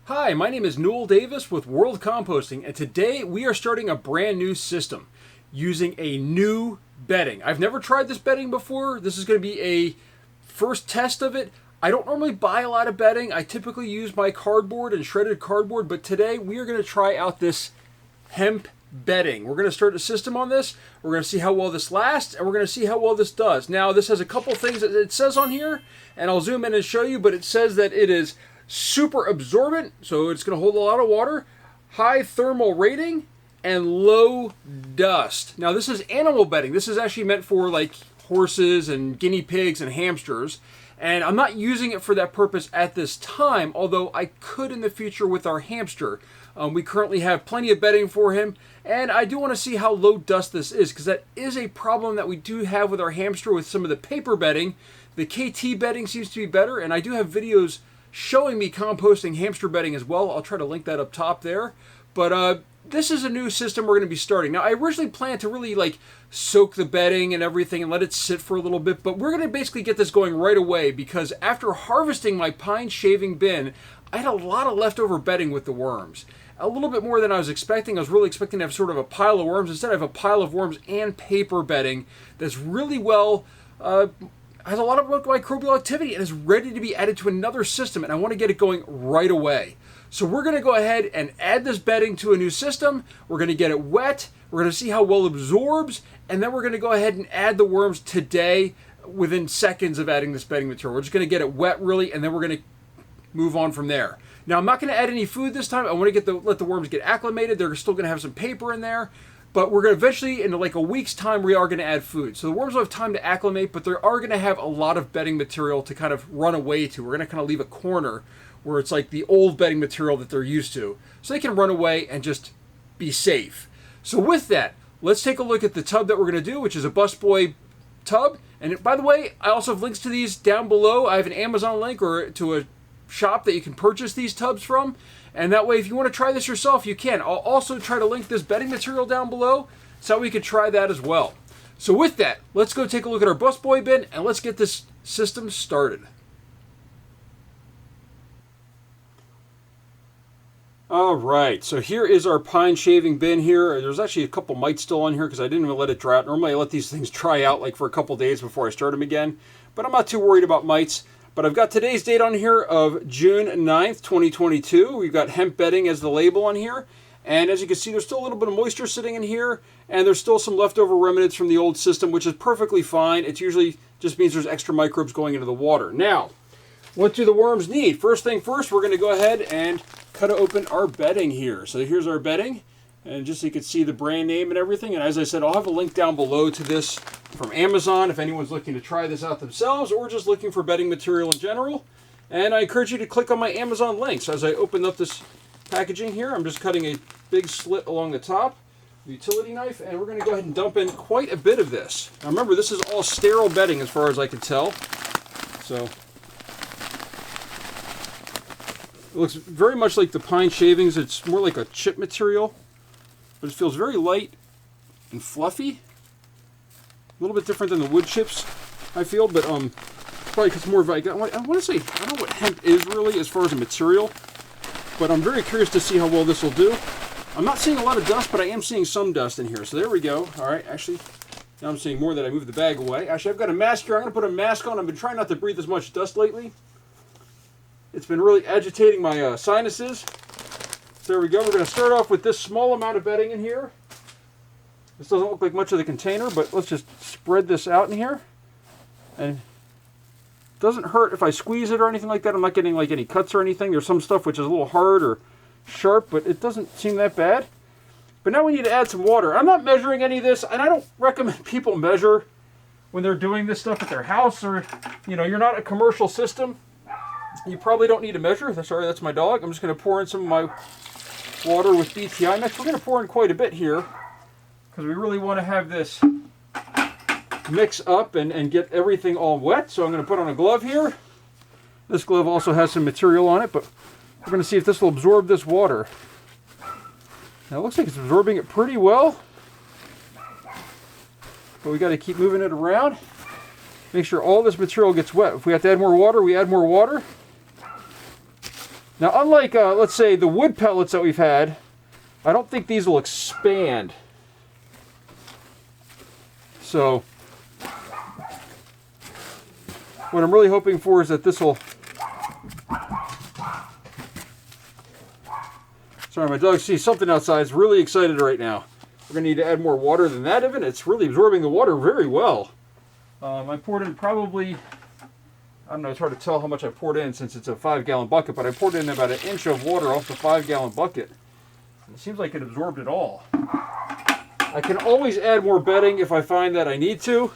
Hi, my name is Newell Davis with World Composting, and today we are starting a brand new system using a new bedding. I've never tried this bedding before. This is going to be a first test of it. I don't normally buy a lot of bedding. I typically use my cardboard and shredded cardboard, but today we are going to try out this hemp bedding. We're going to start a system on this. We're going to see how well this lasts, and we're going to see how well this does. Now, this has a couple things that it says on here, and I'll zoom in and show you, but it says that it is super absorbent, so it's going to hold a lot of water, high thermal rating, and low dust. Now, this is animal bedding. This is actually meant for like horses and guinea pigs and hamsters, and I'm not using it for that purpose at this time, although I could in the future with our hamster. We currently have plenty of bedding for him, and I do want to see how low dust this is, because that is a problem that we do have with our hamster with some of the paper bedding. The KT bedding seems to be better, and I do have videos showing me composting hamster bedding as well. I'll try to link that up top there. But this is a new system we're going to be starting. Now, I originally planned to really like soak the bedding and everything and let it sit for a little bit, but we're going to basically get this going right away, because after harvesting my pine shaving bin, I had a lot of leftover bedding with the worms. A little bit more than I was expecting. I was really expecting to have sort of a pile of worms. Instead, I have a pile of worms and paper bedding that's really well has a lot of microbial activity and is ready to be added to another system, and I want to get it going right away. So we're going to go ahead and add this bedding to a new system. We're going to get it wet. We're going to see how well it absorbs, and then we're going to go ahead and add the worms today within seconds of adding this bedding material. We're just going to get it wet really, and then we're going to move on from there. Now, I'm not going to add any food this time. I want to let the worms get acclimated. They're still going to have some paper in there. But we're going to eventually, in like a week's time, we are going to add food. So the worms will have time to acclimate, but they are going to have a lot of bedding material to kind of run away to. We're going to kind of leave a corner where it's like the old bedding material that they're used to, so they can run away and just be safe. So with that, let's take a look at the tub that we're going to do, which is a busboy tub. And by the way, I also have links to these down below. I have an Amazon link or to a shop that you can purchase these tubs from, and that way if you want to try this yourself, you can. I'll also try to link this bedding material down below so we could try that as well. So with that, let's go take a look at our busboy bin and let's get this system started. Alright, so here is our pine shaving bin here. There's actually a couple mites still on here because I didn't even let it dry out. Normally I let these things dry out like for a couple days before I start them again, but I'm not too worried about mites. But I've got today's date on here of June 9th, 2022. We've got hemp bedding as the label on here. And as you can see, there's still a little bit of moisture sitting in here. And there's still some leftover remnants from the old system, which is perfectly fine. It usually just means there's extra microbes going into the water. Now, what do the worms need? First thing first, we're going to go ahead and cut open our bedding here. So here's our bedding. And just so you can see the brand name and everything. And as I said, I'll have a link down below to this from Amazon if anyone's looking to try this out themselves or just looking for bedding material in general. And I encourage you to click on my Amazon link. So as I open up this packaging here, I'm just cutting a big slit along the top, the utility knife, and we're going to go ahead and dump in quite a bit of this. Now remember, this is all sterile bedding as far as I can tell. So it looks very much like the pine shavings. It's more like a chip material, but it feels very light and fluffy. A little bit different than the wood chips, I feel, but probably because more of I want to say, I don't know what hemp is really as far as a material, but I'm very curious to see how well this will do. I'm not seeing a lot of dust, but I am seeing some dust in here. So there we go. All right, actually, now I'm seeing more that I moved the bag away. Actually, I've got a mask here. I'm going to put a mask on. I've been trying not to breathe as much dust lately. It's been really agitating my sinuses. So there we go. We're going to start off with this small amount of bedding in here. This doesn't look like much of the container, but let's just spread this out in here. And it doesn't hurt if I squeeze it or anything like that. I'm not getting like any cuts or anything. There's some stuff which is a little hard or sharp, but it doesn't seem that bad. But now we need to add some water. I'm not measuring any of this, and I don't recommend people measure when they're doing this stuff at their house, or, you know, you're not a commercial system. You probably don't need to measure. Sorry, that's my dog. I'm just going to pour in some of my water with BTI mix. We're going to pour in quite a bit here, because we really want to have this mix up and get everything all wet. So I'm going to put on a glove here. This glove also has some material on it, but we're going to see if this will absorb this water. Now it looks like it's absorbing it pretty well, but we got to keep moving it around. Make sure all this material gets wet. If we have to add more water, we add more water. Now, unlike, let's say, the wood pellets that we've had, I don't think these will expand. So, what I'm really hoping for is that this will... Sorry, my dog sees something outside. It's really excited right now. We're going to need to add more water than that even. It's really absorbing the water very well. I poured in probably... I don't know, it's hard to tell how much I poured in since it's a 5-gallon bucket, but I poured in about 1 inch of water off the 5-gallon bucket. It seems like it absorbed it all. I can always add more bedding if I find that I need to,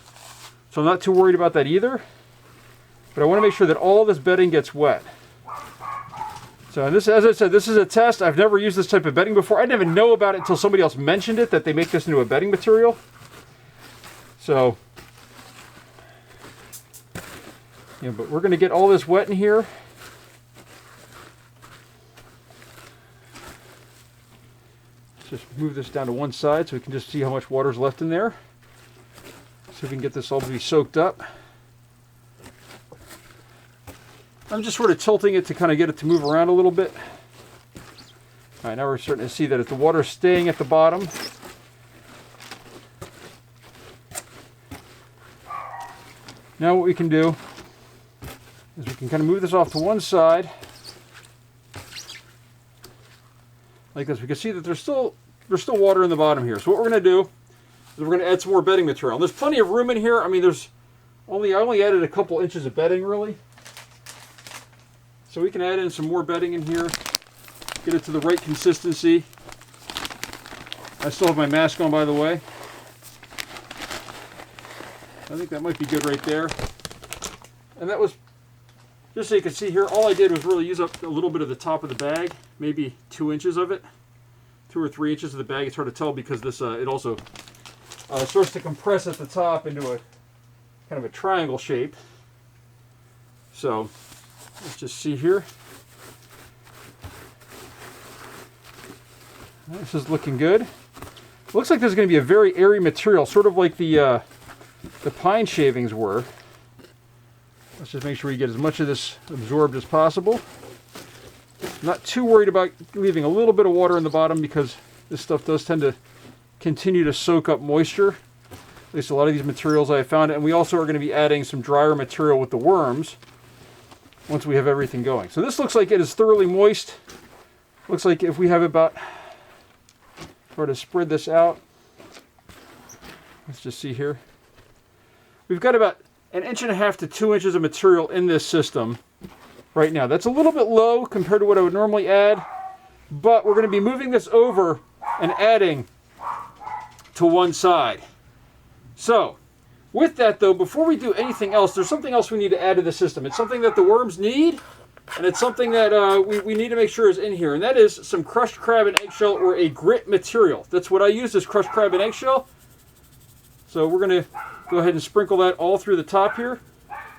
so I'm not too worried about that either. But I want to make sure that all this bedding gets wet. So this, as I said, this is a test. I've never used this type of bedding before. I didn't even know about it until somebody else mentioned it, that they make this into a bedding material. So... yeah, but we're going to get all this wet in here. Let's just move this down to one side so we can just see how much water's left in there. See if we can get this all to be soaked up. I'm just sort of tilting it to kind of get it to move around a little bit. All right, now we're starting to see that the water's staying at the bottom. Now what we can do is we can kind of move this off to one side like this. We can see that there's still water in the bottom here. So what we're going to do is we're going to add some more bedding material. And there's plenty of room in here. I mean, I only added a couple inches of bedding really. So we can add in some more bedding in here, get it to the right consistency. I still have my mask on, by the way. I think that might be good right there. And that was, just so you can see here, all I did was really use up a little bit of the top of the bag, maybe 2 inches of it, 2 or 3 inches of the bag. It's hard to tell because this it also starts to compress at the top into a kind of a triangle shape. So let's just see here. This is looking good. Looks like this is going to be a very airy material, sort of like the pine shavings were. Let's just make sure we get as much of this absorbed as possible. Not too worried about leaving a little bit of water in the bottom because this stuff does tend to continue to soak up moisture. At least a lot of these materials I have found. And we also are going to be adding some drier material with the worms once we have everything going. So this looks like it is thoroughly moist. Looks like if we have about, sort of spread this out. Let's just see here. We've got about 1.5 inches to 2 inches of material in this system right now. That's a little bit low compared to what I would normally add, but we're going to be moving this over and adding to one side. So, with that though, before we do anything else, there's something else we need to add to the system. It's something that the worms need, and it's something that we need to make sure is in here, and that is some crushed crab and eggshell or a grit material. That's what I use, is crushed crab and eggshell. So we're going to go ahead and sprinkle that all through the top here.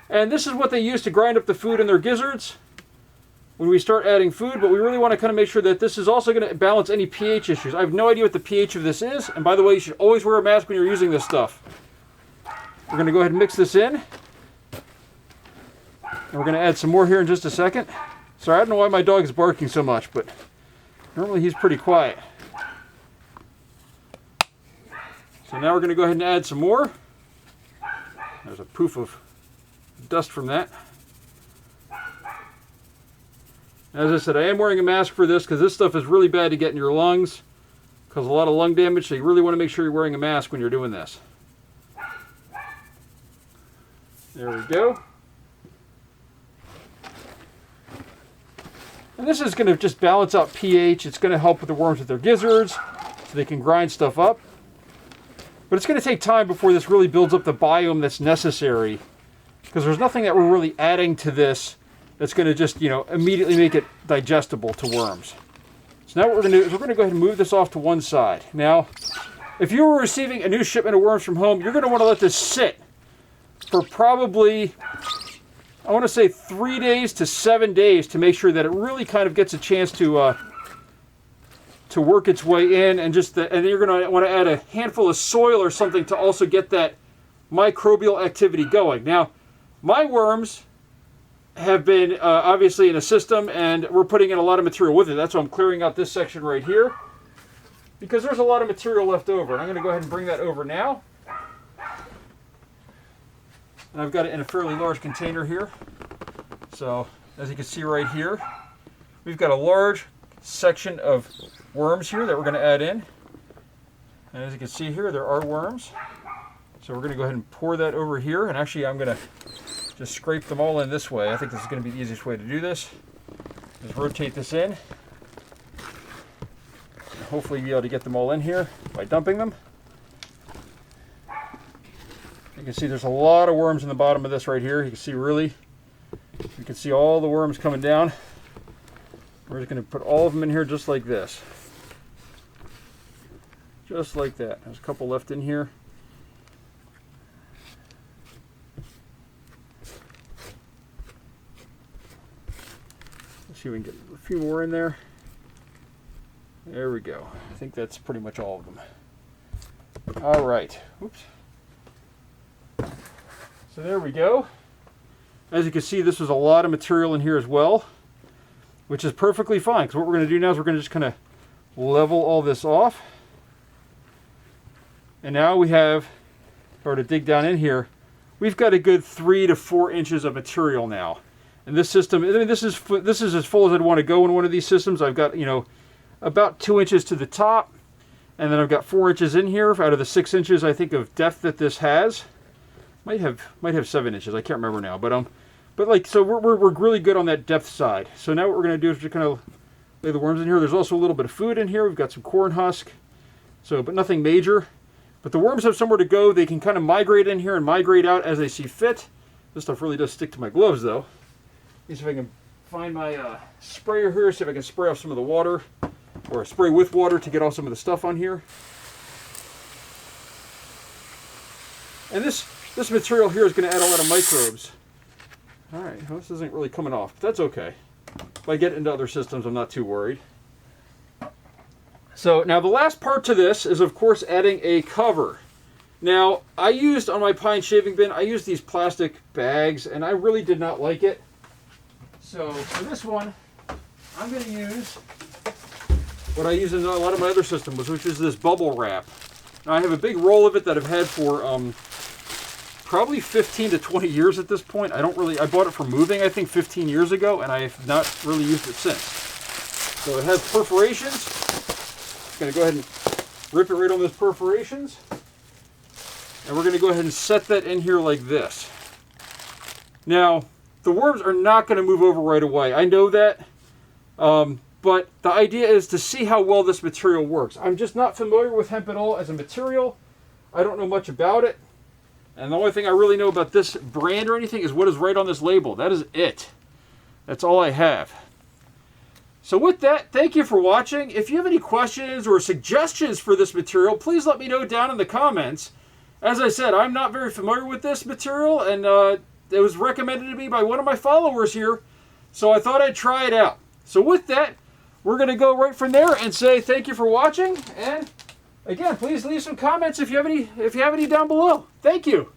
And this is what they use to grind up the food in their gizzards when we start adding food, but we really want to kind of make sure that this is also going to balance any pH issues. I have no idea what the pH of this is, and by the way, you should always wear a mask when you're using this stuff. We're going to go ahead and mix this in. And we're going to add some more here in just a second. Sorry, I don't know why my dog is barking so much, but normally he's pretty quiet. So now we're going to go ahead and add some more. There's a poof of dust from that. As I said, I am wearing a mask for this because this stuff is really bad to get in your lungs. Causes a lot of lung damage, so you really want to make sure you're wearing a mask when you're doing this. There we go. And this is going to just balance out pH. It's going to help with the worms with their gizzards so they can grind stuff up. But it's going to take time before this really builds up the biome that's necessary, because there's nothing that we're really adding to this that's going to just, immediately make it digestible to worms. So now what we're going to do is we're going to go ahead and move this off to one side. Now, if you were receiving a new shipment of worms from home, you're going to want to let this sit for probably, I want to say 3 days to 7 days to make sure that it really kind of gets a chance to work its way in, and and then you're going to want to add a handful of soil or something to also get that microbial activity going. Now, my worms have been obviously in a system, and we're putting in a lot of material with it. That's why I'm clearing out this section right here, because there's a lot of material left over. And I'm going to go ahead and bring that over now. And I've got it in a fairly large container here. So as you can see right here, we've got a large section of worms here that we're going to add in. And as you can see here, there are worms. So we're going to go ahead and pour that over here. And actually, I'm going to just scrape them all in this way. I think this is going to be the easiest way to do this. Just rotate this in. And hopefully be able to get them all in here by dumping them. You can see there's a lot of worms in the bottom of this right here. You can see you can see all the worms coming down. We're just going to put all of them in here just like this. Just like that. There's a couple left in here. Let's see if we can get a few more in there. There we go. I think that's pretty much all of them. All right. Oops. So there we go. As you can see, this was a lot of material in here as well, which is perfectly fine, because what we're going to do now is we're going to just kind of level all this off. And now we have, if I were to dig down in here, we've got a good 3 to 4 inches of material now. And this system, I mean, this is as full as I'd want to go in one of these systems. I've got, you know, about 2 inches to the top, and then I've got 4 inches in here out of the 6 inches, I think, of depth that this has. Might have 7 inches. I can't remember now, but like, so we're really good on that depth side. So now what we're going to do is just kind of lay the worms in here. There's also a little bit of food in here. We've got some corn husk, so but nothing major. But the worms have somewhere to go. They can kind of migrate in here and migrate out as they see fit. This stuff really does stick to my gloves, though. Let me see if I can find my sprayer here. See if I can spray off some of the water, or spray with water to get off some of the stuff on here. And this material here is going to add a lot of microbes. All right, well, this isn't really coming off, but that's okay. If I get into other systems, I'm not too worried. So now the last part to this is, of course, adding a cover. Now, I used on my pine shaving bin, I used these plastic bags, and I really did not like it. So for this one, I'm going to use what I use in a lot of my other systems, which is this bubble wrap. Now, I have a big roll of it that I've had for probably 15 to 20 years at this point. I bought it for moving, I think, 15 years ago, and I have not really used it since. So it has perforations. I'm going to go ahead and rip it right on those perforations. And we're going to go ahead and set that in here like this. Now, the worms are not going to move over right away. I know that. But the idea is to see how well this material works. I'm just not familiar with hemp at all as a material. I don't know much about it. And the only thing I really know about this brand or anything is what is right on this label. That is it. That's all I have. So with that, thank you for watching. If you have any questions or suggestions for this material, please let me know down in the comments. As I said, I'm not very familiar with this material, and it was recommended to me by one of my followers here, so I thought I'd try it out. So with that, we're going to go right from there and say thank you for watching, and again, please leave some comments if you have any down below. Thank you.